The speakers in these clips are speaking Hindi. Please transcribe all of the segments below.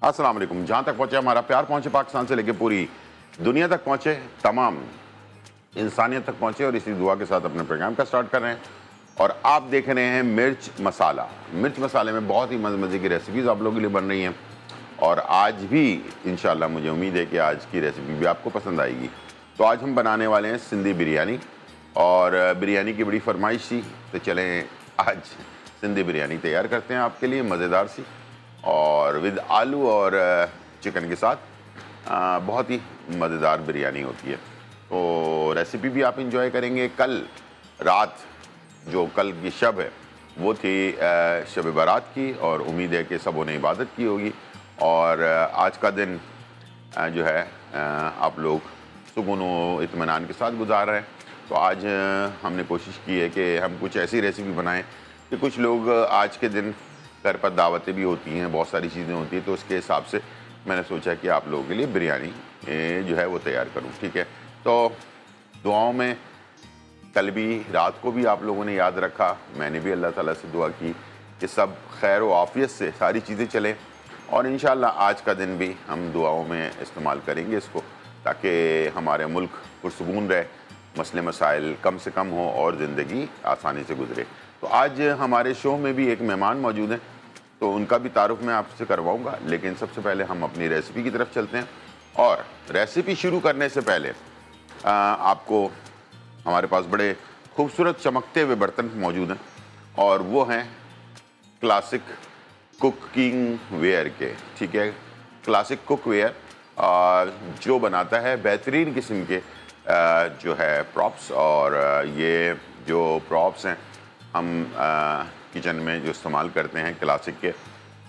अस्सलाम वालेकुम। जहाँ तक पहुँचे हमारा प्यार, पहुँचे पाकिस्तान से लेकर पूरी दुनिया तक पहुँचे, तमाम इंसानियत तक पहुँचे, और इसी दुआ के साथ अपने प्रोग्राम का स्टार्ट कर रहे हैं। और आप देख रहे हैं मिर्च मसाला। मिर्च मसाले में बहुत ही मज़े की रेसिपीज़ आप लोगों के लिए बन रही हैं, और आज भी इंशाल्लाह मुझे उम्मीद है कि आज की रेसिपी भी आपको पसंद आएगी। तो आज हम बनाने वाले हैं सिंधी बिरयानी, और बिरयानी की बड़ी फरमाइश थी, तो चलें आज सिंधी बिरयानी तैयार करते हैं आपके लिए, मज़ेदार सी, और विद आलू और चिकन के साथ। बहुत ही मज़ेदार बिरयानी होती है। तो रेसिपी भी आप इंजॉय करेंगे। कल रात जो कल की शब है वो थी शब बारात की, और उम्मीद है कि सबों ने इबादत की होगी, और आज का दिन जो है आप लोग सुकून व इत्मीनान के साथ गुजार रहे हैं। तो आज हमने कोशिश की है कि हम कुछ ऐसी रेसिपी बनाएं कि कुछ लोग आज के दिन घर पर दावतें भी होती हैं, बहुत सारी चीज़ें होती हैं, तो उसके हिसाब से मैंने सोचा कि आप लोगों के लिए बिरयानी जो है वो तैयार करूं। ठीक है, तो दुआओं में कल भी रात को भी आप लोगों ने याद रखा, मैंने भी अल्लाह ताला से दुआ की कि सब खैर व आफियत से सारी चीज़ें चलें, और इंशाअल्लाह आज का दिन भी हम दुआओं में इस्तेमाल करेंगे इसको, ताकि हमारे मुल्क पुरसुकून रहे, मसले मसाइल कम से कम हो और ज़िंदगी आसानी से गुजरे। तो आज हमारे शो में भी एक मेहमान मौजूद हैं, तो उनका भी तारुफ मैं आपसे करवाऊंगा, लेकिन सबसे पहले हम अपनी रेसिपी की तरफ चलते हैं। और रेसिपी शुरू करने से पहले आपको हमारे पास बड़े खूबसूरत चमकते हुए बर्तन मौजूद हैं, और वो हैं क्लासिक कुकिंग वेयर के। ठीक है, क्लासिक कुक वेयर जो बनाता है बेहतरीन किस्म के जो है प्रॉप्स, और ये जो प्रॉप्स हैं हम किचन में जो इस्तेमाल करते हैं क्लासिक के,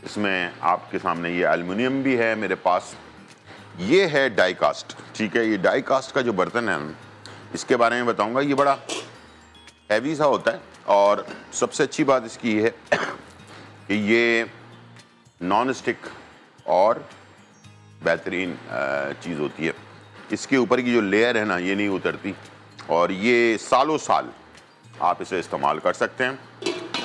इसमें आपके सामने ये एल्युमिनियम भी है मेरे पास, ये है डाई कास्ट। ठीक है, ये डाई कास्ट का जो बर्तन है इसके बारे में बताऊंगा। ये बड़ा हैवी सा होता है, और सबसे अच्छी बात इसकी ये है कि ये नॉन स्टिक और बेहतरीन चीज़ होती है। इसके ऊपर की जो लेयर है ना, ये नहीं उतरती, और ये सालों साल आप इसे इस्तेमाल कर सकते हैं।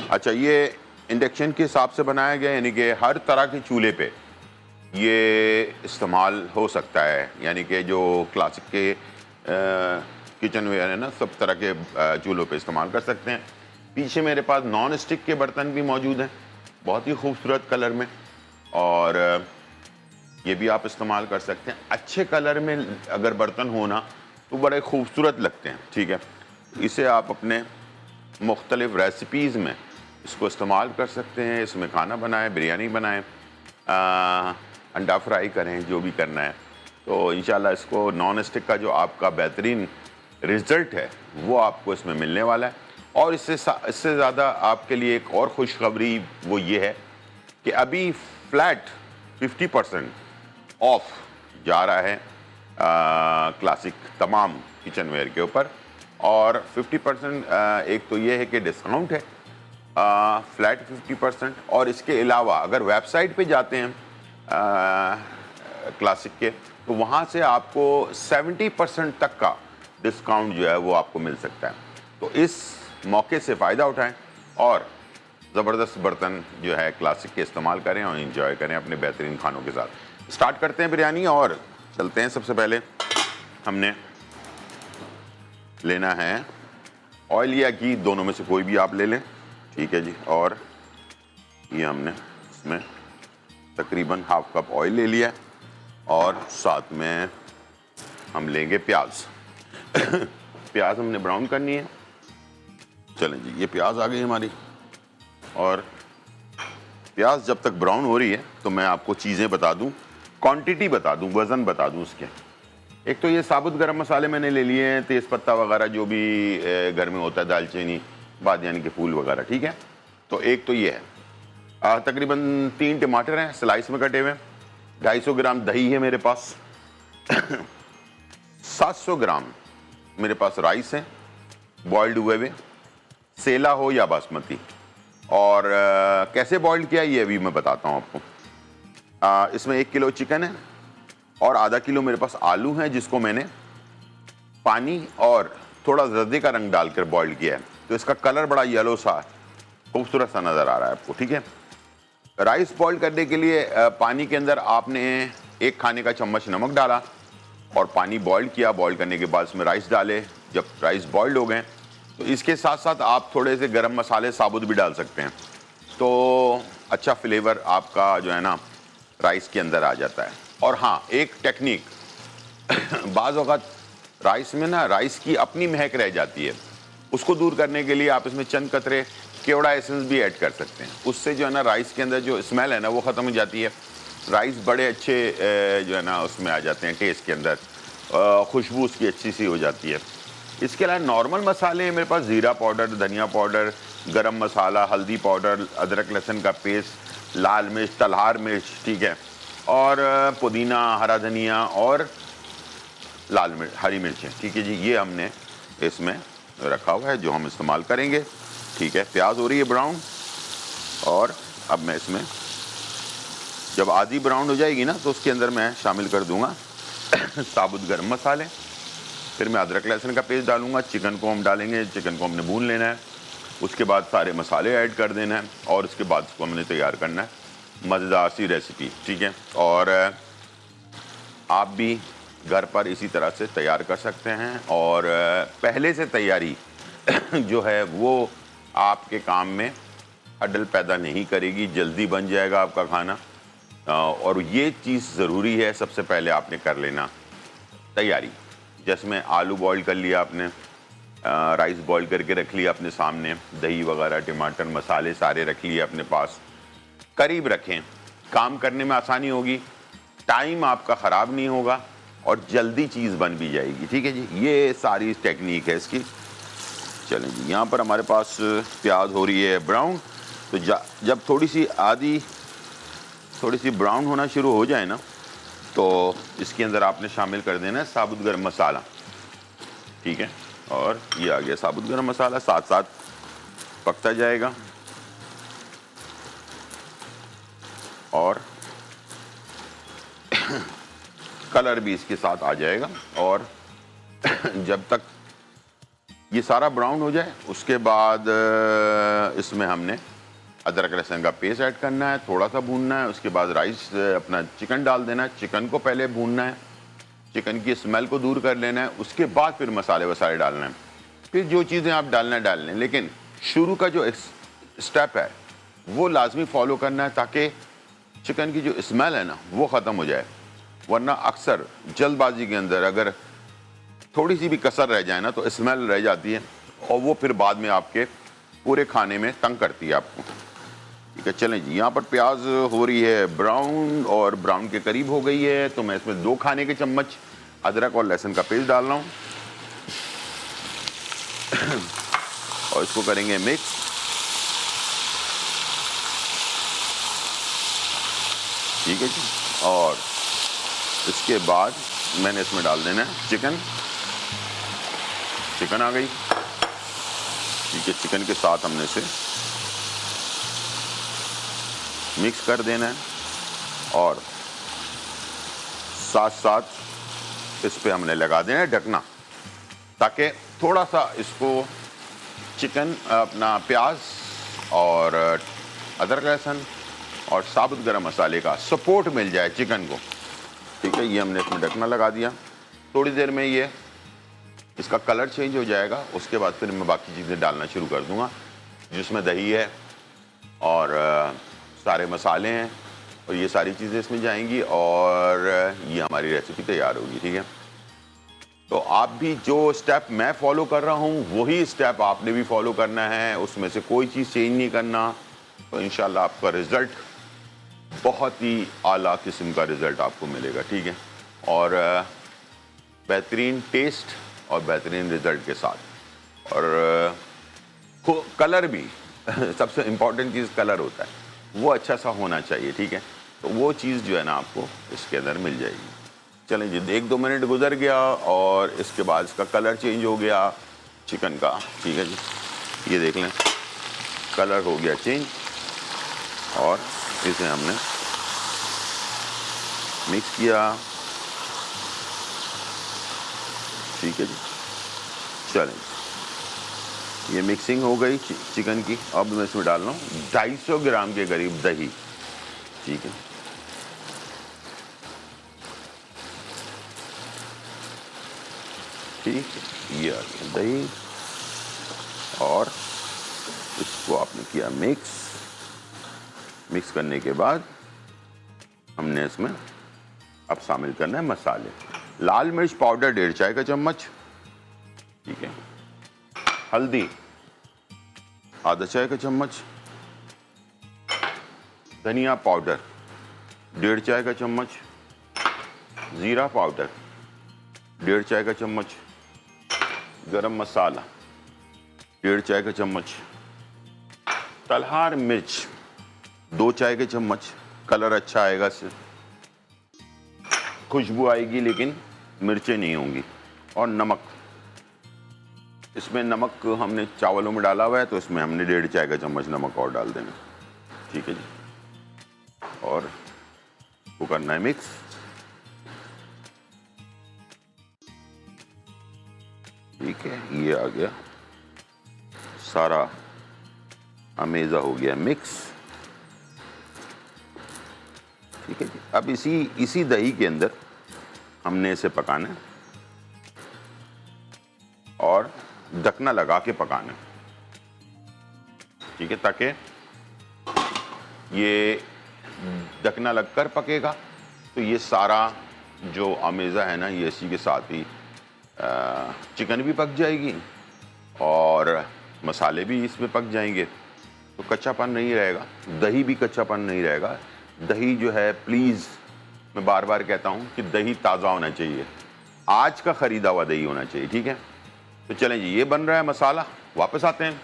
अच्छा, ये इंडक्शन के हिसाब से बनाया गया, यानी कि हर तरह के चूल्हे पे ये इस्तेमाल हो सकता है, यानी कि जो क्लासिक के किचन वेयर है ना, सब तरह के चूल्हों पे इस्तेमाल कर सकते हैं। पीछे मेरे पास नॉन स्टिक के बर्तन भी मौजूद हैं, बहुत ही खूबसूरत कलर में, और ये भी आप इस्तेमाल कर सकते हैं। अच्छे कलर में अगर बर्तन हो ना तो बड़े खूबसूरत लगते हैं। ठीक है, इसे आप अपने मुख्तलिफ रेसिपीज़ में इसको इस्तेमाल कर सकते हैं। इसमें खाना बनाएं, बिरयानी बनाएं, अंडा फ्राई करें, जो भी करना है। तो इंशाल्लाह इसको नॉन स्टिक का जो आपका बेहतरीन रिज़ल्ट है वो आपको इसमें मिलने वाला है। और इससे ज़्यादा आपके लिए एक और खुशखबरी वो ये है कि अभी फ्लैट 50% ऑफ जा रहा है क्लासिक तमाम किचन वेयर के ऊपर, और 50% एक तो ये है कि डिस्काउंट है फ्लैट 50%, और इसके अलावा अगर वेबसाइट पे जाते हैं क्लासिक के, तो वहाँ से आपको 70% तक का डिस्काउंट जो है वो आपको मिल सकता है। तो इस मौके से फ़ायदा उठाएं और ज़बरदस्त बर्तन जो है क्लासिक के इस्तेमाल करें और इंजॉय करें अपने बेहतरीन खानों के साथ। स्टार्ट करते हैं बिरयानी और चलते हैं। सबसे पहले हमने लेना है ऑयल या घी, दोनों में से कोई भी आप ले लें। ठीक है जी, और ये हमने इसमें तकरीबन हाफ कप ऑयल ले लिया, और साथ में हम लेंगे प्याज। प्याज हमने ब्राउन करनी है। चलें जी, ये प्याज आ गई हमारी, और प्याज जब तक ब्राउन हो रही है तो मैं आपको चीज़ें बता दूं, क्वांटिटी बता दूं, वज़न बता दूं उसके। एक तो ये साबुत गरम मसाले मैंने ले लिए हैं, तेज़पत्ता वगैरह जो भी घर में होता है, दालचीनी, बादियानी के फूल वगैरह। ठीक है, तो एक तो ये है। तकरीबन 3 टमाटर हैं स्लाइस में कटे हुए, 250 ग्राम दही है मेरे पास, 700 ग्राम मेरे पास राइस है बॉइल्ड हुए हुए, सेला हो या बासमती, और कैसे बॉइल्ड किया ये भी मैं बताता हूँ आपको। इसमें 1 किलो चिकन है, और आधा किलो मेरे पास आलू हैं जिसको मैंने पानी और थोड़ा जर्दे का रंग डालकर बॉइल्ड किया है, तो इसका कलर बड़ा येलो सा खूबसूरत सा नज़र आ रहा है आपको। ठीक है, राइस बॉईल करने के लिए पानी के अंदर आपने 1 खाने का चम्मच नमक डाला और पानी बॉईल किया। बॉईल करने के बाद उसमें राइस डाले। जब राइस बॉइल्ड हो गए तो इसके साथ साथ आप थोड़े से गरम मसाले साबुत भी डाल सकते हैं, तो अच्छा फ्लेवर आपका जो है ना राइस के अंदर आ जाता है। और हाँ, एक टेक्निक बाज़ वक़्त राइस में ना राइस की अपनी महक रह जाती है, उसको दूर करने के लिए आप इसमें चंद कतरे केवड़ा एसेंस भी ऐड कर सकते हैं। उससे जो है ना राइस के अंदर जो स्मेल है ना वो ख़त्म हो जाती है। राइस बड़े अच्छे जो है ना उसमें आ जाते हैं टेस्ट के अंदर, खुशबू उसकी अच्छी सी हो जाती है। इसके अलावा नॉर्मल मसाले हैं मेरे पास, ज़ीरा पाउडर, धनिया पाउडर, गरम मसाला, हल्दी पाउडर, अदरक लहसुन का पेस्ट, लाल मिर्च, तलहार मिर्च, ठीक है, और पुदीना, हरा धनिया और लाल मिर्च, हरी मिर्चें, ठीक है जी। ये हमने इसमें रखा हुआ है जो हम इस्तेमाल करेंगे, ठीक है। प्याज हो रही है ब्राउन और अब मैं इसमें जब आधी ब्राउन हो जाएगी ना तो उसके अंदर मैं शामिल कर दूंगा साबुत गरम मसाले। फिर मैं अदरक लहसुन का पेस्ट डालूंगा। चिकन को हम डालेंगे, चिकन को हमने भून लेना है। उसके बाद सारे मसाले ऐड कर देना है और उसके बाद इसको हमने तैयार करना है। मज़ेदार सी रेसिपी, ठीक है। और आप भी घर पर इसी तरह से तैयार कर सकते हैं और पहले से तैयारी जो है वो आपके काम में अडल पैदा नहीं करेगी, जल्दी बन जाएगा आपका खाना। और ये चीज़ ज़रूरी है, सबसे पहले आपने कर लेना तैयारी। जिसमें आलू बॉईल कर लिया आपने, राइस बॉईल करके रख लिया अपने सामने, दही वगैरह, टमाटर, मसाले सारे रख लिए अपने पास। करीब रखें, काम करने में आसानी होगी, टाइम आपका ख़राब नहीं होगा और जल्दी चीज़ बन भी जाएगी, ठीक है जी। ये सारी टेक्निक है इसकी। चलें जी, यहाँ पर हमारे पास प्याज हो रही है ब्राउन, तो जब थोड़ी सी ब्राउन होना शुरू हो जाए ना तो इसके अंदर आपने शामिल कर देना है साबुत गरम मसाला, ठीक है। और ये आ गया साबुत गरम मसाला, साथ साथ पकता जाएगा और कलर भी इसके साथ आ जाएगा। और जब तक ये सारा ब्राउन हो जाए उसके बाद इसमें हमने अदरक लहसुन का पेस्ट ऐड करना है, थोड़ा सा भूनना है। उसके बाद राइस अपना चिकन डाल देना है, चिकन को पहले भूनना है, चिकन की स्मेल को दूर कर लेना है। उसके बाद फिर मसाले वसाले डालना है, फिर जो चीज़ें आप डालना डाल लें। लेकिन शुरू का जो स्टेप है वो लाजमी फॉलो करना है ताकि चिकन की जो स्मेल है ना वो ख़त्म हो जाए। वरना अक्सर जल्दबाजी के अंदर अगर थोड़ी सी भी कसर रह जाए ना तो स्मेल रह जाती है और वो फिर बाद में आपके पूरे खाने में तंग करती है आपको, ठीक है। चलें जी, यहाँ पर प्याज हो रही है ब्राउन और ब्राउन के करीब हो गई है, तो मैं इसमें 2 खाने के चम्मच अदरक और लहसुन का पेस्ट डाल रहा हूँ और इसको करेंगे मिक्स। ठीक है जी, और इसके बाद मैंने इसमें डाल देना है चिकन। चिकन आ गई, ठीक है। चिकन के साथ हमने इसे मिक्स कर देना है और साथ साथ इस पे हमने लगा देना है ढकना, ताकि थोड़ा सा इसको चिकन अपना प्याज और अदरक लहसुन और साबुत गरम मसाले का सपोर्ट मिल जाए चिकन को, ठीक है। ये हमने इसमें ढकना लगा दिया। थोड़ी देर में ये इसका कलर चेंज हो जाएगा, उसके बाद फिर मैं बाकी चीज़ें डालना शुरू कर दूंगा, जिसमें दही है और सारे मसाले हैं और ये सारी चीज़ें इसमें जाएंगी और ये हमारी रेसिपी तैयार होगी, ठीक है। तो आप भी जो स्टेप मैं फॉलो कर रहा हूँ वही स्टेप आपने भी फॉलो करना है, उसमें से कोई चीज़ चेंज नहीं करना, तो इंशाल्लाह आपका रिज़ल्ट बहुत ही आला किस्म का रिज़ल्ट आपको मिलेगा, ठीक है। और बेहतरीन टेस्ट और बेहतरीन रिज़ल्ट के साथ। और कलर भी सबसे इम्पॉर्टेंट चीज़ कलर होता है, वो अच्छा सा होना चाहिए, ठीक है। तो वो चीज़ जो है ना आपको इसके अंदर मिल जाएगी। चलें जी, 1-2 मिनट गुजर गया और इसके बाद इसका कलर चेंज हो गया चिकन का, ठीक है जी। ये देख लें, कलर हो गया चेंज और इसे हमने मिक्स किया, ठीक है जी। चलें, ये मिक्सिंग हो गई चिकन की। अब मैं इसमें डाल रहा हूँ 250 ग्राम के करीब दही, ठीक है। ठीक है, ये आ गया दही और इसको आपने किया मिक्स करने के बाद हमने इसमें अब शामिल करना है मसाले। लाल मिर्च पाउडर 1.5 चाय का चम्मच, ठीक है। हल्दी आधा चाय का चम्मच, धनिया पाउडर 1.5 चाय का चम्मच, जीरा पाउडर 1.5 चाय का चम्मच, गरम मसाला 1.5 चाय का चम्मच, तलहार मिर्च 2 चाय के चम्मच। कलर अच्छा आएगा, इससे खुशबू आएगी लेकिन मिर्चें नहीं होंगी। और नमक, इसमें नमक हमने चावलों में डाला हुआ है तो इसमें हमने 1.5 चाय का चम्मच नमक और डाल देना, ठीक है जी। और वो करना है मिक्स। ठीक है, ये आ गया सारा अमेज़ा हो गया मिक्स, ठीक है जी। अब इसी दही के अंदर हमने इसे पकाना है और ढकना लगा के पकाना है, ठीक है, ताकि ये ढकना लगकर पकेगा तो ये सारा जो अमेज़ा है ना, ये इसी के साथ ही चिकन भी पक जाएगी और मसाले भी इसमें पक जाएंगे, तो कच्चापन नहीं रहेगा, दही भी कच्चापन नहीं रहेगा। दही जो है, प्लीज़ मैं बार बार कहता हूँ कि दही ताज़ा होना चाहिए, आज का ख़रीदा हुआ दही होना चाहिए, ठीक है। तो चलें जी, ये बन रहा है मसाला, वापस आते हैं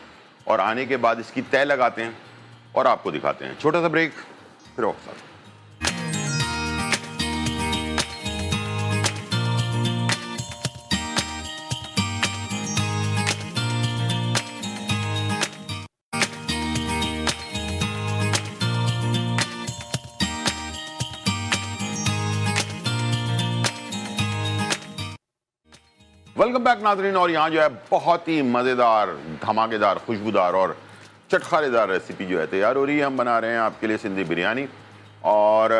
और आने के बाद इसकी तय लगाते हैं और आपको दिखाते हैं। छोटा सा ब्रेक, फिर वापस आते हैं। वेलकम बैक नाज़रीन। और यहाँ जो है बहुत ही मज़ेदार, धमाकेदार, खुशबूदार और चटखारेदार रेसिपी जो है तैयार हो रही है। हम बना रहे हैं आपके लिए सिंधी बिरयानी और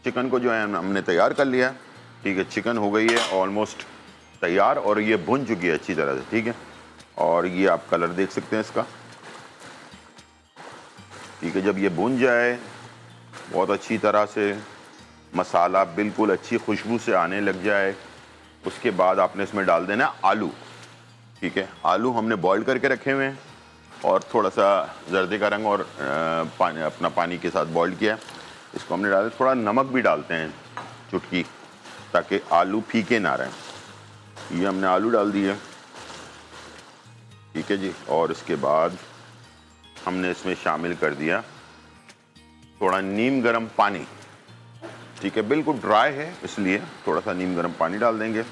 चिकन को जो है हमने तैयार कर लिया है, ठीक है। चिकन हो गई है ऑलमोस्ट तैयार और ये भुन चुकी है अच्छी तरह से, ठीक है। और ये आप कलर देख सकते हैं इसका, ठीक है। जब ये भुन जाए बहुत अच्छी तरह से, मसाला बिल्कुल अच्छी खुशबू से आने लग जाए, उसके बाद आपने इसमें डाल देना आलू, ठीक है। आलू हमने बॉईल करके रखे हुए हैं और थोड़ा सा जर्दे का रंग और पानी के साथ बॉईल किया है, इसको हमने डाला। थोड़ा नमक भी डालते हैं चुटकी, ताकि आलू फीके ना रहें। ये हमने आलू डाल दिए, ठीक है जी। और इसके बाद हमने इसमें शामिल कर दिया थोड़ा नीम गर्म पानी, ठीक है। बिल्कुल ड्राई है इसलिए थोड़ा सा नीम गर्म पानी डाल देंगे,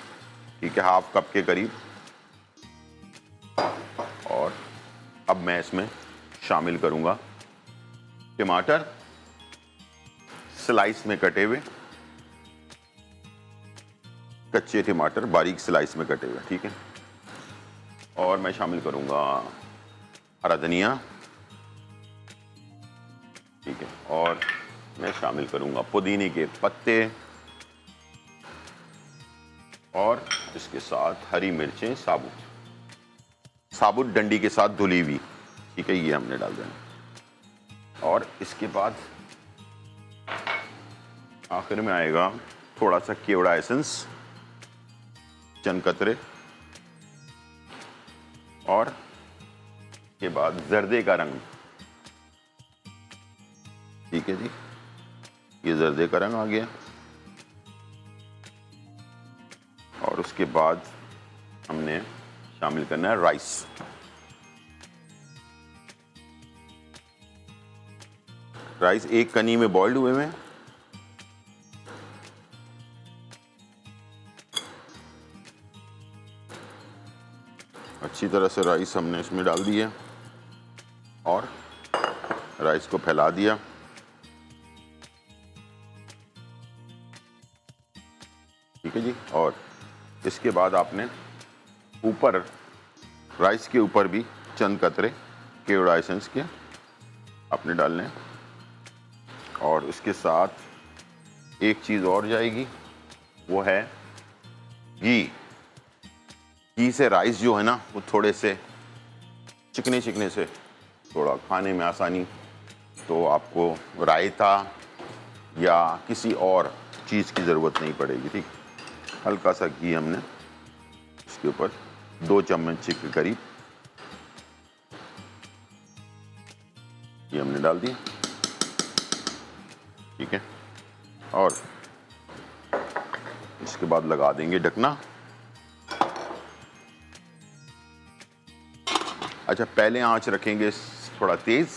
ठीक है, 1/2 कप के करीब। और अब मैं इसमें शामिल करूंगा टमाटर स्लाइस में कटे हुए, कच्चे टमाटर बारीक स्लाइस में कटे हुए, ठीक है। और मैं शामिल करूंगा हरा धनिया, ठीक है। और मैं शामिल करूंगा पुदीने के पत्ते और इसके साथ हरी मिर्चें साबुत डंडी के साथ धुली हुई, ठीक है, ये हमने डाल देना। और इसके बाद आखिर में आएगा थोड़ा सा केवड़ा एसेंस, चंद कतरे, और के बाद जर्दे का रंग, ठीक है जी। ये जर्दे का रंग आ गया। और उसके बाद हमने शामिल करना है राइस। राइस एक कनी में बॉइल्ड हुए हैं, अच्छी तरह से राइस हमने इसमें डाल दिया और राइस को फैला दिया, ठीक है जी। और इसके बाद आपने ऊपर राइस के ऊपर भी चंद कतरे केवड़ा एसेंस के आपने डालने हैं। और उसके साथ एक चीज़ और जाएगी, वो है घी। घी से राइस जो है ना वो थोड़े से चिकने चिकने से, थोड़ा खाने में आसानी, तो आपको रायता या किसी और चीज़ की ज़रूरत नहीं पड़ेगी। ठीक, हल्का सा घी हमने इसके ऊपर 2 चम्मच के करीब ये हमने डाल दिया। ठीक है, और इसके बाद लगा देंगे ढकना। अच्छा, पहले आंच रखेंगे थोड़ा तेज़,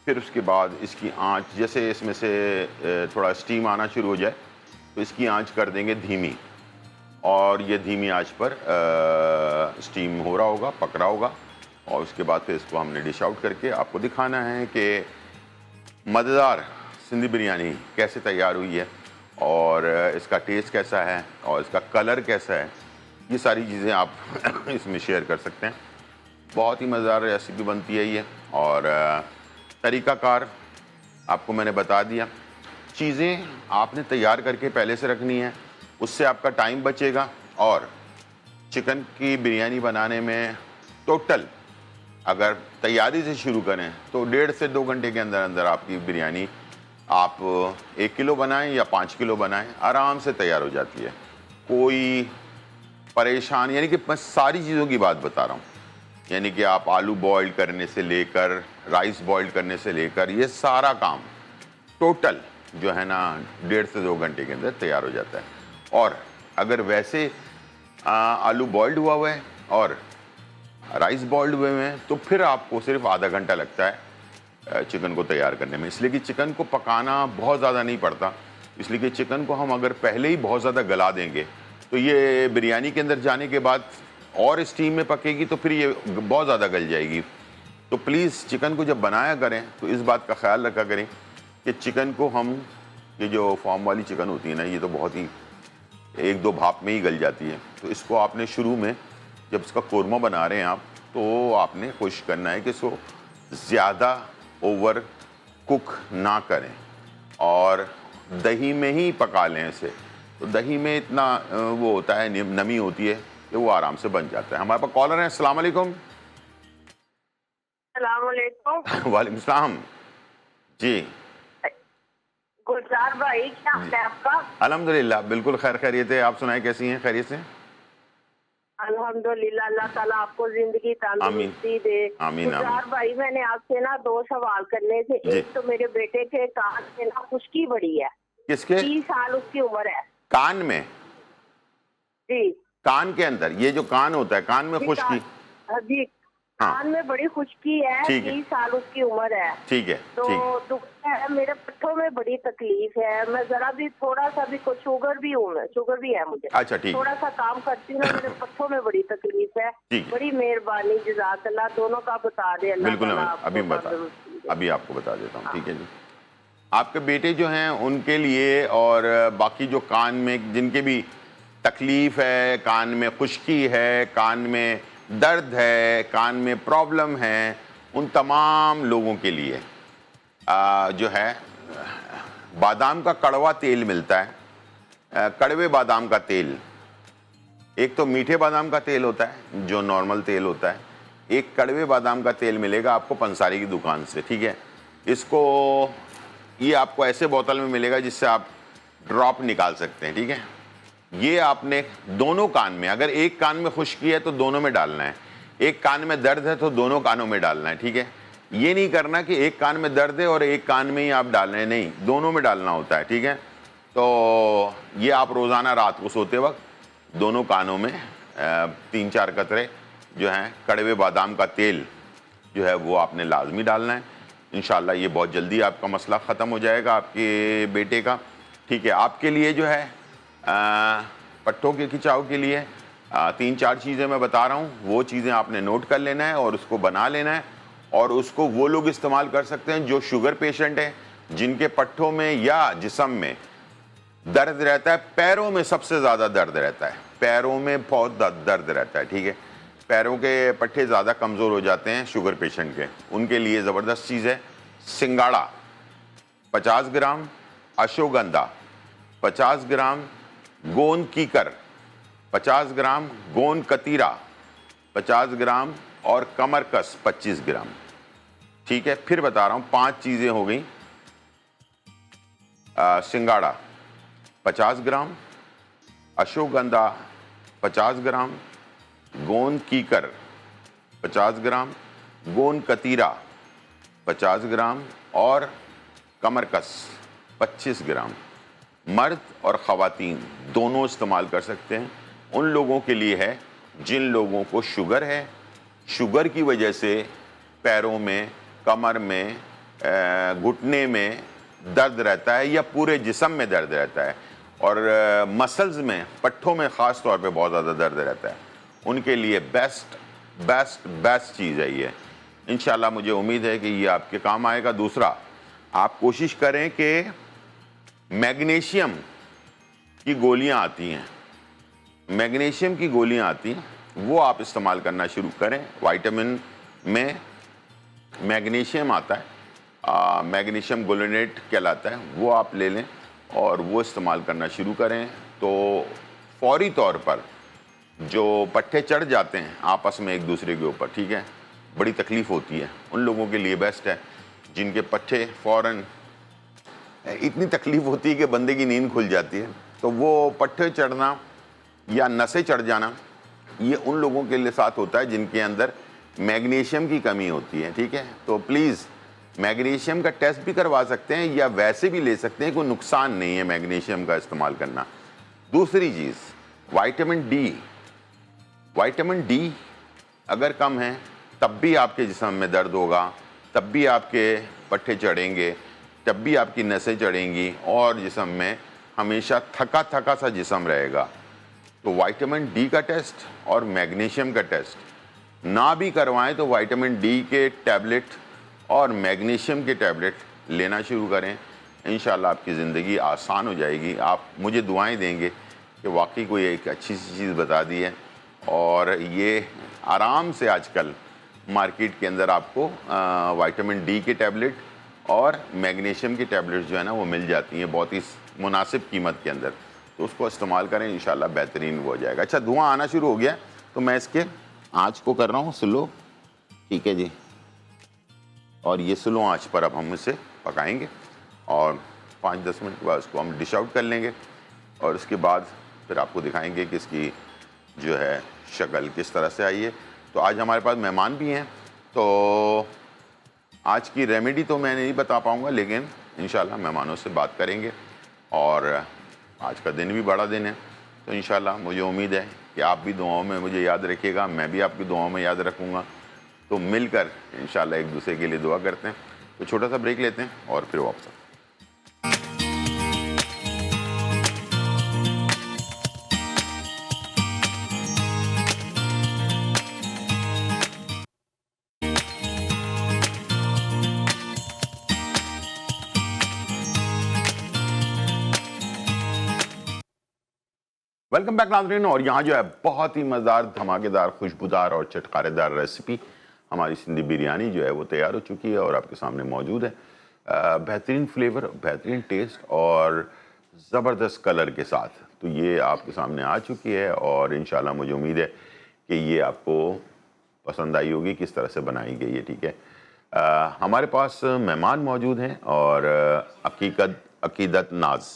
फिर उसके बाद इसकी आंच, जैसे इसमें से थोड़ा स्टीम आना शुरू हो जाए तो इसकी आंच कर देंगे धीमी, और ये धीमी आंच पर स्टीम हो रहा होगा, पक रहा होगा, और उसके बाद फिर इसको हमने डिश आउट करके आपको दिखाना है कि मज़ेदार सिंधी बिरयानी कैसे तैयार हुई है, और इसका टेस्ट कैसा है, और इसका कलर कैसा है। ये सारी चीज़ें आप इसमें शेयर कर सकते हैं। बहुत ही मज़ेदार रेसिपी बनती है ये, और तरीक़ाकार आपको मैंने बता दिया। चीज़ें आपने तैयार करके पहले से रखनी है, उससे आपका टाइम बचेगा, और चिकन की बिरयानी बनाने में टोटल अगर तैयारी से शुरू करें तो 1.5 से 2 घंटे के अंदर अंदर आपकी बिरयानी, आप 1 किलो बनाएं या 5 किलो बनाएं, आराम से तैयार हो जाती है। कोई परेशान, यानी कि मैं सारी चीज़ों की बात बता रहा हूँ, यानी कि आप आलू बॉईल करने से लेकर राइस बॉईल करने से लेकर ये सारा काम टोटल जो है ना 1.5 से 2 घंटे के अंदर तैयार हो जाता है। और अगर वैसे आलू बॉइल्ड हुआ है और राइस बॉइल्ड हुए हैं तो फिर आपको सिर्फ आधा घंटा लगता है चिकन को तैयार करने में, इसलिए कि चिकन को पकाना बहुत ज़्यादा नहीं पड़ता। इसलिए कि चिकन को हम अगर पहले ही बहुत ज़्यादा गला देंगे तो ये बिरयानी के अंदर जाने के बाद और स्टीम में पकेगी तो फिर ये बहुत ज़्यादा गल जाएगी। तो प्लीज़ चिकन को जब बनाया करें तो इस बात का ख्याल रखा करें कि चिकन को हम, ये जो फार्म वाली चिकन होती है ना, ये तो बहुत ही 1-2 भाप में ही गल जाती है। तो इसको आपने शुरू में जब इसका कोरमा बना रहे हैं आप, तो आपने कोशिश करना है कि इसको ज़्यादा ओवर कुक ना करें और दही में ही पका लें इसे। तो दही में इतना वो होता है, नमी होती है कि वो आराम से बन जाता है। हमारे पास कॉलर हैं। अस्सलाम वालेकुम। वालेकुम सलाम जी। गुलजार भाई, क्या हाल है आपका? अल्हम्दुलिल्लाह बिल्कुल खैर खैरियत है। आप सुनाएं, कैसी हैं? खैरियत से? अल्हम्दुलिल्लाह, अल्लाह ताला आपको जिंदगी तंदुरुस्ती दे। आमीन गुलजार आमीन। भाई, मैंने आपसे ना 2 सवाल करने थे। एक तो मेरे बेटे के कान में ना खुश्की बड़ी है। किसके? 30 साल उसकी उम्र है। कान में? जी। कान के अंदर ये जो कान होता है, कान में खुश्की? जी, कान में बड़ी खुश्की है। 30 साल उसकी उम्र है। ठीक है। तो दुखता है, मेरे पट्टों में बड़ी तकलीफ है। मैं जरा भी, थोड़ा सा भी, कुछ शुगर भी है मुझे। अच्छा, ठीक। थोड़ा सा काम करती हूँ, मेरे पट्टों में बड़ी तकलीफ है। बड़ी मेहरबानी, जज़ाकल्लाह, दोनों का बता दे अल्लाह। बिल्कुल, अभी आपको बता देता हूँ। ठीक है जी। आपके बेटे जो हैं उनके लिए, और बाकी जो कान में जिनके भी तकलीफ है, कान में खुश्की है, कान में दर्द है, कान में प्रॉब्लम है, उन तमाम लोगों के लिए जो है बादाम का कड़वा तेल मिलता है। कड़वे बादाम का तेल, एक तो मीठे बादाम का तेल होता है जो नॉर्मल तेल होता है, एक कड़वे बादाम का तेल मिलेगा आपको पंसारी की दुकान से। ठीक है, इसको, ये आपको ऐसे बोतल में मिलेगा जिससे आप ड्रॉप निकाल सकते हैं। ठीक है, ये आपने दोनों कान में, अगर एक कान में खुश्की है तो दोनों में डालना है, एक कान में दर्द है तो दोनों कानों में डालना है। ठीक है, ये नहीं करना कि एक कान में दर्द है और एक कान में ही आप डाल रहे हैं, नहीं, दोनों में डालना होता है। ठीक है, तो ये आप रोज़ाना रात को सोते वक्त दोनों कानों में 3-4 कतरे जो हैं कड़वे बादाम का तेल जो है वो आपने लाजमी डालना है। इंशाल्लाह ये बहुत जल्दी आपका मसला ख़त्म हो जाएगा आपके बेटे का। ठीक है, आपके लिए जो है पट्टों के खिंचाव के लिए 3-4 चीज़ें मैं बता रहा हूँ, वो चीज़ें आपने नोट कर लेना है और उसको बना लेना है। और उसको वो लोग इस्तेमाल कर सकते हैं जो शुगर पेशेंट हैं, जिनके पट्ठों में या जिस्म में दर्द रहता है। पैरों में सबसे ज़्यादा दर्द रहता है, पैरों में बहुत दर्द रहता है। ठीक है, पैरों के पट्टे ज़्यादा कमज़ोर हो जाते हैं शुगर पेशेंट के, उनके लिए ज़बरदस्त चीज़ है सिंगाड़ा। 50 ग्राम अश्वगंधा, 50 ग्राम गोंद कीकर, 50 ग्राम गोंद कतीरा, 50 ग्राम और कमरकस 25 ग्राम। ठीक है, फिर बता रहा हूं, 5 चीजें हो गई। सिंगाड़ा 50 ग्राम, अश्वगंधा 50 ग्राम, गोंद कीकर 50 ग्राम, गोंद कतीरा 50 ग्राम और कमरकस 25 ग्राम। मर्द और ख़वातीन दोनों इस्तेमाल कर सकते हैं। उन लोगों के लिए है जिन लोगों को शुगर है, शुगर की वजह से पैरों में, कमर में, घुटने में दर्द रहता है या पूरे जिस्म में दर्द रहता है और मसल्स में, पट्ठों में ख़ास तौर पे बहुत ज़्यादा दर्द रहता है, उनके लिए बेस्ट चीज़ है ये। इंशाल्लाह मुझे उम्मीद है कि ये आपके काम आएगा। दूसरा, आप कोशिश करें कि मैग्नीशियम की गोलियां आती हैं, मैग्नीशियम की गोलियां आती हैं, वो आप इस्तेमाल करना शुरू करें। विटामिन में मैग्नीशियम आता है, मैग्नीशियम ग्लूटामेट कहलाता है, वो आप ले लें और वो इस्तेमाल करना शुरू करें तो फौरी तौर पर जो पट्टे चढ़ जाते हैं आपस में एक दूसरे के ऊपर, ठीक है, बड़ी तकलीफ़ होती है, उन लोगों के लिए बेस्ट है जिनके पट्टे फ़ौरन, इतनी तकलीफ़ होती है कि बंदे की नींद खुल जाती है, तो वो पट्टे चढ़ना या नसें चढ़ जाना, ये उन लोगों के लिए साथ होता है जिनके अंदर मैग्नीशियम की कमी होती है। ठीक है, तो प्लीज़ मैग्नीशियम का टेस्ट भी करवा सकते हैं या वैसे भी ले सकते हैं, कोई नुकसान नहीं है मैग्नीशियम का इस्तेमाल करना। दूसरी चीज़ विटामिन डी अगर कम है तब भी आपके जिस्म में दर्द होगा, तब भी आपके पट्टे चढ़ेंगे, तब भी आपकी नसें चढ़ेंगी और जिस्म में हमेशा थका थका सा जिस्म रहेगा। तो विटामिन डी का टेस्ट और मैग्नीशियम का टेस्ट ना भी करवाएं तो विटामिन डी के टैबलेट और मैग्नीशियम के टैबलेट लेना शुरू करें। इंशाल्लाह आपकी ज़िंदगी आसान हो जाएगी। आप मुझे दुआएं देंगे कि वाकई कोई एक अच्छी सी चीज़ बता दी है और ये आराम से आजकल मार्केट के अंदर आपको विटामिन डी के टैबलेट और मैग्नीशियम की टैबलेट्स जो है ना वो मिल जाती हैं बहुत ही मुनासिब कीमत के अंदर, तो उसको इस्तेमाल करें, इंशाल्लाह बेहतरीन हो जाएगा। अच्छा, धुआं आना शुरू हो गया तो मैं इसके आँच को कर रहा हूँ स्लो, ठीक है जी, और ये स्लो आँच पर अब हम इसे पकाएंगे और 5-10 मिनट के बाद उसको हम डिश आउट कर लेंगे और उसके बाद फिर आपको दिखाएंगे कि इसकी जो है शक्ल किस तरह से आई है। तो आज हमारे पास मेहमान भी हैं, तो आज की रेमेडी तो मैं नहीं बता पाऊँगा, लेकिन इंशाल्लाह मेहमानों से बात करेंगे और आज का दिन भी बड़ा दिन है, तो इंशाल्लाह मुझे उम्मीद है कि आप भी दुआओं में मुझे याद रखिएगा, मैं भी आपकी दुआओं में याद रखूँगा। तो मिलकर इंशाल्लाह एक दूसरे के लिए दुआ करते हैं। तो छोटा सा ब्रेक लेते हैं और फिर वापस। वेलकम बैक नाज़रीन। और यहाँ जो है बहुत ही मज़ेदार, धमाकेदार, खुशबूदार और चटकारेदार रेसिपी हमारी सिंधी बिरयानी जो है वो तैयार हो चुकी है और आपके सामने मौजूद है। बेहतरीन फ्लेवर, बेहतरीन टेस्ट और ज़बरदस्त कलर के साथ तो ये आपके सामने आ चुकी है और इंशाल्लाह मुझे उम्मीद है कि ये आपको पसंद आई होगी किस तरह से बनाई गई है। ठीक है, हमारे पास मेहमान मौजूद हैं और अकीदत नाज,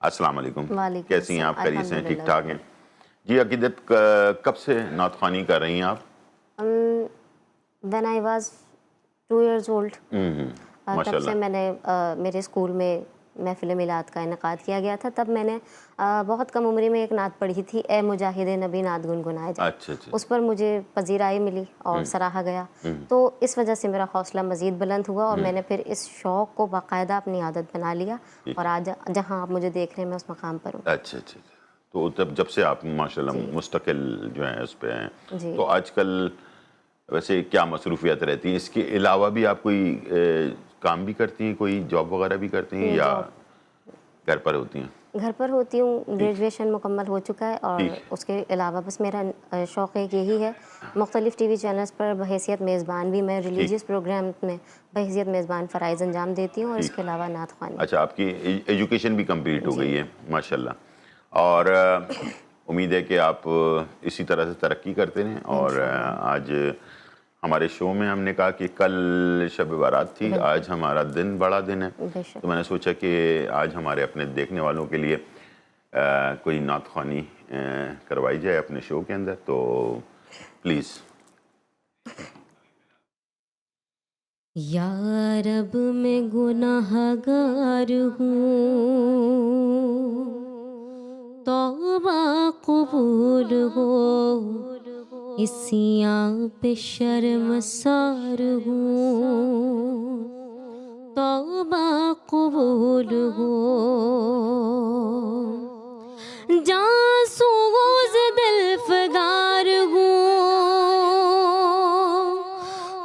अस्सलाम वालेकुम, कैसी हैं आप? खैरियत से हैं? ठीक ठाक हैं जी। अकीदत, कब से नात ख़्वानी कर रही हैं आप? When I was 2 years old, तब से मैंने मेरे स्कूल में महफिल मिलाद का इनकाद किया गया था। तब मैंने बहुत कम उम्र में एक नात पढ़ी थी, ए मुजाहिद नबी नात गुनगुनाए जाए। अच्छा। उस पर मुझे पजीराई मिली और सराहा गया, तो इस वजह से मेरा हौसला मज़ीद बुलंद हुआ और मैंने फिर इस शौक़ को बाकायदा अपनी आदत बना लिया और आज जहाँ आप मुझे देख रहे हैं मैं उस मकाम पर हूँ। अच्छा। तो तब जब से आप माशाल्लाह मुस्तकिल जो है उस पर हैं, तो आजकल वैसे क्या मसरूफियत रहती है? इसके अलावा भी आप कोई काम भी करती हैं, कोई जॉब वगैरह भी करती हैं या घर पर होती हैं? घर पर होती हूँ, ग्रेजुएशन मुकम्मल हो चुका है और उसके अलावा बस मेरा शौक़ एक यही है, मुख्तलिफ़ टीवी चैनल्स पर बहैसियत मेज़बान भी मैं रिलीजियस प्रोग्राम में बहैसियत मेज़बान फ़राइज़ अंजाम देती हूँ और इसके अलावा नात ख़्वानी। अच्छा, आपकी एजुकेशन भी कंप्लीट हो गई है माशाल्लाह, और उम्मीद है कि आप इसी तरह से तरक्की करते रहें। और आज हमारे शो में हमने कहा कि कल शब बारात थी, आज हमारा दिन बड़ा दिन है, तो मैंने सोचा कि आज हमारे अपने देखने वालों के लिए कोई नात ख़्वानी करवाई जाए अपने शो के अंदर, तो प्लीज़। या रब मैं गुनाहगार हूँ, तौबा कबूल हो, इसियां पे शर्मसार हूँ, तौबा कबूल हो। जासूस दिल फगार हूँ,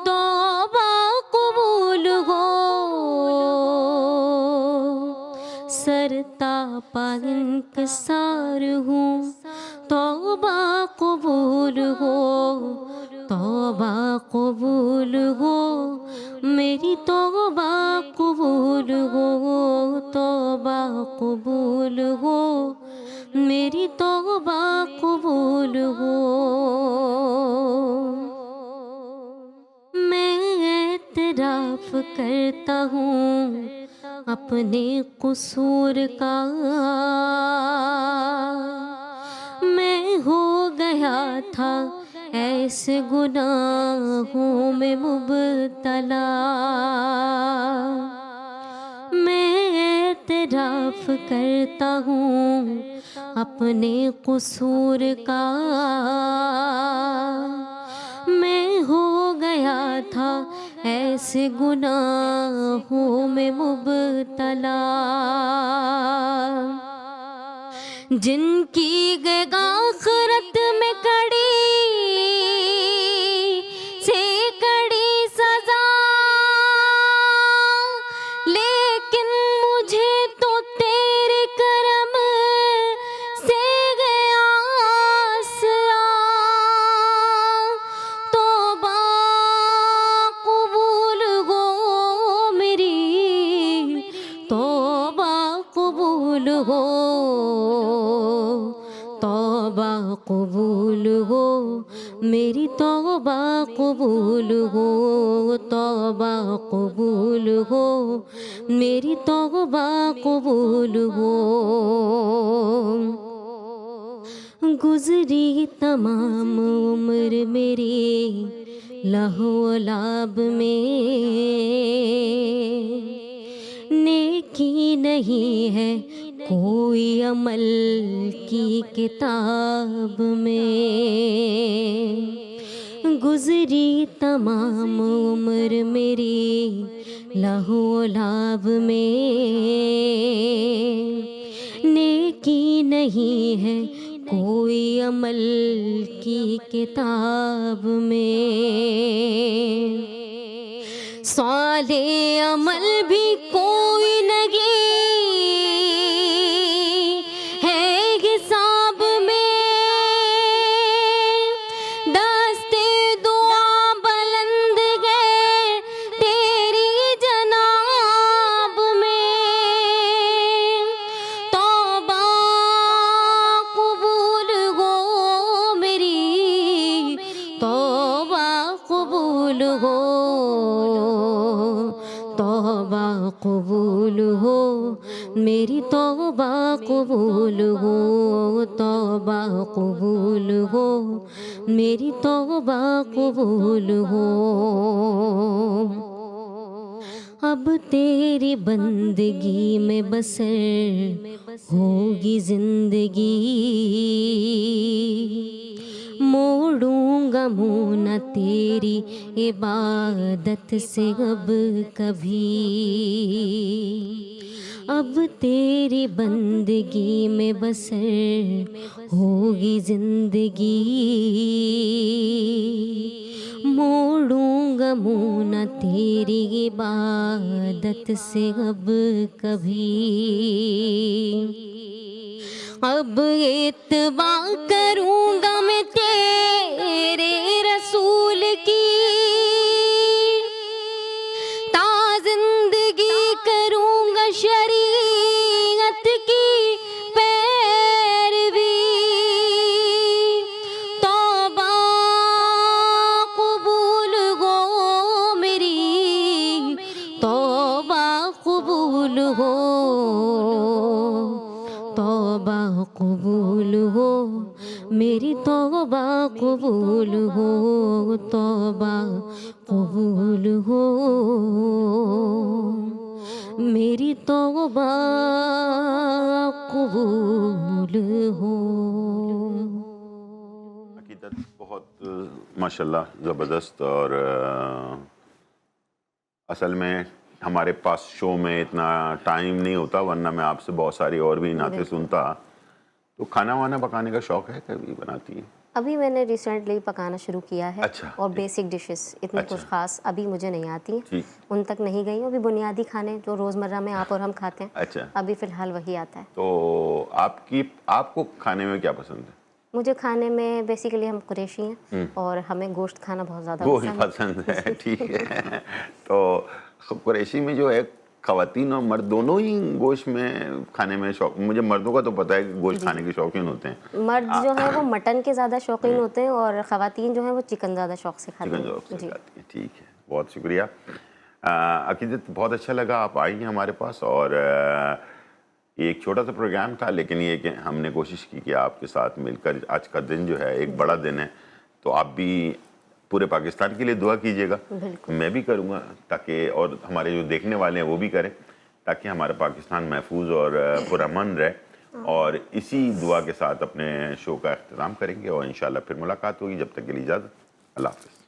तौबा कबूल हो, सरता पाइंकसार हूँ, तौबा कबूल हो, तौबा कबूल हो, मेरी तौबा कबूल हो, तौबा कबूल हो, मेरी तौबा कबूल हो। मैं एतराफ़ करता हूँ अपने कसूर का, मैं हो गया था ऐसे गुनाहों में मुब्तला, मैं एतराफ़ करता हूँ अपने कसूर का, मैं हो गया था ऐसे गुनाहों में मुब्तला, जिनकी आखिरत में कड़ी से कड़ी सजा, लेकिन मुझे तो तेरे करम से गया आसरा, तौबा कबूल हो मेरी, तौबा कबूल हो, तौबा कबूल हो, मेरी तौबा कबूल हो, तौबा कबूल हो, मेरी तौबा कबूल हो। गुज़री तमाम उम्र मेरी लहू लाब में, नेकी नहीं है कोई अमल की किताब में, गुज़री तमाम उम्र मेरी लहू लाब में, नेकी नहीं है कोई अमल की किताब में, साले अमल भी कोई नहीं है हिसाब में, दस्ते दुआ बुलंद है तेरी जनाब में, तौबा कबूल हो मेरी, तौबा कबूल हो, तौबा कबूल हो, मेरी तौबा कबूल हो, तौबा कबूल हो, मेरी तौबा कबूल हो। अब तेरी बंदगी में बसर होगी जिंदगी, मोड़ूंगा मुँह न तेरी इबादत से अब कभी, अब तेरी बंदगी में बसर होगी जिंदगी, मोड़ूंगा मुँह न तेरी इबादत से अब कभी। अब इत्तबा करूँगा मैं तेरे रसूल की, ता जिंदगी करूँगा शरीयत की पैरवी। तौबा कबूल हो मेरी, तौबा कबूल हो, तौबा कबूल हो मेरी, तौबा कबूल हो, तौबा कबूल हो मेरी, तौबा कबूल हो। अकीदत बहुत माशाल्लाह ज़बरदस्त। और असल में हमारे पास शो में इतना टाइम नहीं होता, वरना मैं आपसे बहुत सारी और भी नाते सुनता। तो खाना वाना पकाने का शौक़ है, कभी बनाती है? अभी मैंने रिसेंटली पकाना शुरू किया है। अच्छा, और बेसिक डिशेस इतनी अच्छा, कुछ खास अभी मुझे नहीं आती, ठीक, उन तक नहीं गई हूँ। अभी बुनियादी खाने जो रोज़मर्रा में आप और हम खाते हैं, अच्छा। अभी फ़िलहाल वही आता है। तो आपको खाने में क्या पसंद है? मुझे खाने में बेसिकली हम कुरैशी हैं और हमें गोश्त खाना बहुत ज़्यादा गोश्त पसंद पसंद है, ठीक है। तो कुरैशी में जो है ख़वातीन और मर्द दोनों ही गोश्त में खाने में शौक, मुझे मर्दों का तो पता है कि गोश्त खाने के शौकीन होते हैं। मर्द जो है वो मटन के ज़्यादा शौकीन होते हैं और ख़वातीन जो है वो चिकन ज़्यादा शौक से खाते चिकन हैं। शौक से खाती हैं, ठीक है, बहुत शुक्रिया। अकीदत बहुत अच्छा लगा आप आई हैं हमारे पास। और ये एक छोटा सा प्रोग्राम था, लेकिन ये कि हमने कोशिश की कि आपके साथ मिलकर, आज का दिन जो है एक बड़ा दिन है, तो आप भी पूरे पाकिस्तान के लिए दुआ कीजिएगा, मैं भी करूँगा, ताकि और हमारे जो देखने वाले हैं वो भी करें, ताकि हमारा पाकिस्तान महफूज और पुरअमन रहे। और इसी दुआ के साथ अपने शो का अख्तिताम करेंगे और इंशाल्लाह फिर मुलाकात होगी। जब तक के लिए इजाज़त, अल्लाह हाफ़िज़।